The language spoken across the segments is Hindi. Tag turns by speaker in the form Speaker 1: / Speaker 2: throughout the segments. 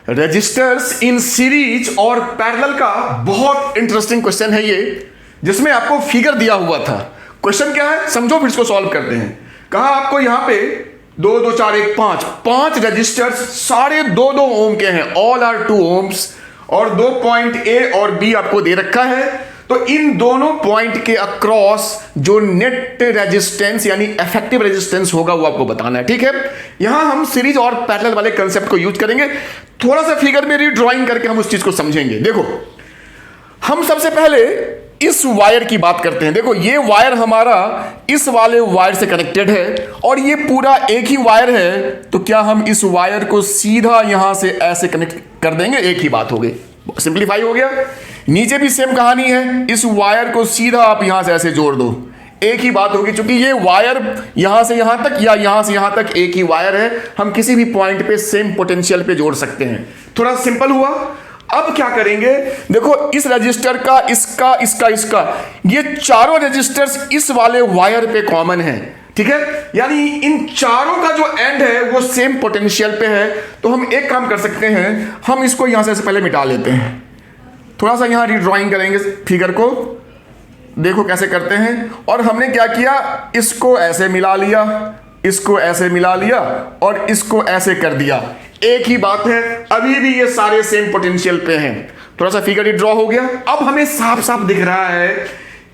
Speaker 1: रजिस्टर्स इन सीरीज और पैरेलल का बहुत इंटरेस्टिंग क्वेश्चन है ये, जिसमें आपको फिगर दिया हुआ था। क्वेश्चन क्या है समझो, फिर इसको सॉल्व करते हैं। कहा आपको यहां पे 2 2 4 1 5 रजिस्टर्स सारे 2 2 ओम के हैं, ऑल आर 2 ओम्स, और 2 पॉइंट ए और बी आपको दे रखा है। तो इन दोनों पॉइंट के अक्रॉस जो नेट रेजिस्टेंस यानी इफेक्टिव रेजिस्टेंस होगा वो आपको बताना है, ठीक है। यहां हम सीरीज और पैरेलल वाले कंसेप्ट को यूज करेंगे। थोड़ा सा फिगर में रीड्राइंग करके हम उस चीज को समझेंगे। देखो, हम सबसे पहले इस वायर की बात करते हैं। देखो, ये वायर हमारा इस वाले वायर से कनेक्टेड है और ये पूरा एक ही वायर है। तो क्या हम इस वायर को सीधा यहां से ऐसे कनेक्ट कर देंगे? एक ही बात हो गई, सिंपलीफाई हो गया। नीचे भी सेम कहानी है, इस वायर को सीधा आप यहां से ऐसे जोड़ दो, एक ही बात होगी। क्योंकि ये वायर यहां से यहां तक या यहां से यहां तक एक ही वायर है, हम किसी भी पॉइंट पे सेम पोटेंशियल पे जोड़ सकते हैं। थोड़ा सिंपल हुआ। अब क्या करेंगे, देखो इस रजिस्टर का, इसका, इसका, इसका, ये चारों रजिस्टर्स इस वाले वायर पे कॉमन है, ठीक है। यानी इन चारों का जो एंड है वो सेम पोटेंशियल पे है। तो हम एक काम कर सकते हैं, हम इसको यहां से पहले मिटा लेते हैं। थोड़ा सा यहां रीड्राइंग करेंगे फिगर को, देखो कैसे करते हैं। और हमने क्या किया, इसको ऐसे मिला लिया, इसको ऐसे मिला लिया और इसको ऐसे कर दिया। एक ही बात है, अभी भी ये सारे सेम पोटेंशियल पे हैं। थोड़ा सा फिगर ड्रॉ हो गया। अब हमें साफ साफ दिख रहा है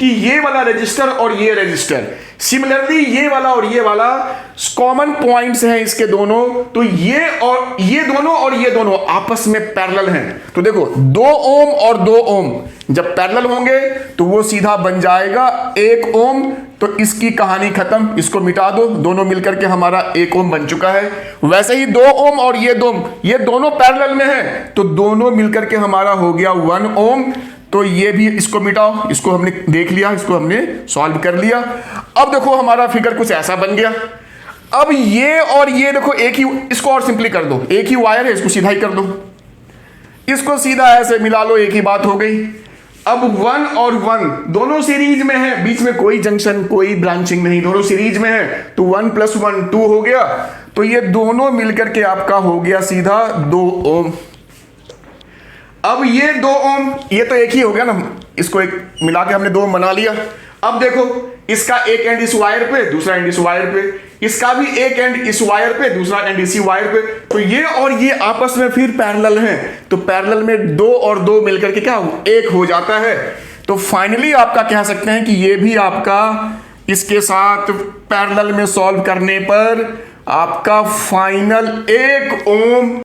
Speaker 1: कि ये वाला रजिस्टर और ये रजिस्टर, सिमिलरली ये वाला और ये वाला कॉमन पॉइंट्स हैं इसके दोनों। तो ये और ये दोनों और ये दोनों आपस में पैरेलल हैं। तो देखो 2 ओम और 2 ओम जब पैरेलल होंगे तो वो सीधा बन जाएगा 1 ओम। तो इसकी कहानी खत्म, इसको मिटा दो, दोनों मिलकर के हमारा 1 ओम बन चुका है। वैसे ही 2 ओम और ये दोनों पैरेलल में हैं, तो दोनों मिलकर के हमारा हो गया 1 ओम। तो ये भी इसको मिटाओ, इसको हमने देख लिया, इसको हमने सॉल्व कर लिया। अब देखो हमारा फिगर कुछ ऐसा बन गया। अब ये और ये देखो एक ही, इसको और सिंपली कर दो, एक ही वायर है, इसको सीधा ही कर दो, इसको सीधा ऐसे मिला लो, एक ही बात हो गई। अब 1 और 1 दोनों सीरीज में है, बीच में कोई जंक्शन कोई ब्रांचिंग नहीं, दोनों सीरीज में है। तो 1 + 1 2 हो गया। तो ये दोनों मिलकर के आपका हो गया सीधा 2 ओम। अब ये 2 ओम, ये तो एक ही हो गया ना, इसको एक मिला के हमने 2 ओम बना लिया। अब देखो इसका एक एंड इस वायर पे, दूसरा एंड इस वायर पे, इसका भी एक एंड इस वायर पे, दूसरा एंड इसी वायर पे। तो ये और ये आपस में फिर पैरेलल हैं। तो पैरेलल में 2 और 2 मिलकर के क्या 1 हो जाता है। तो फाइनली आपका कह सकते हैं कि ये भी आपका इसके साथ पैरेलल में सॉल्व करने पर आपका फाइनल 1 ओम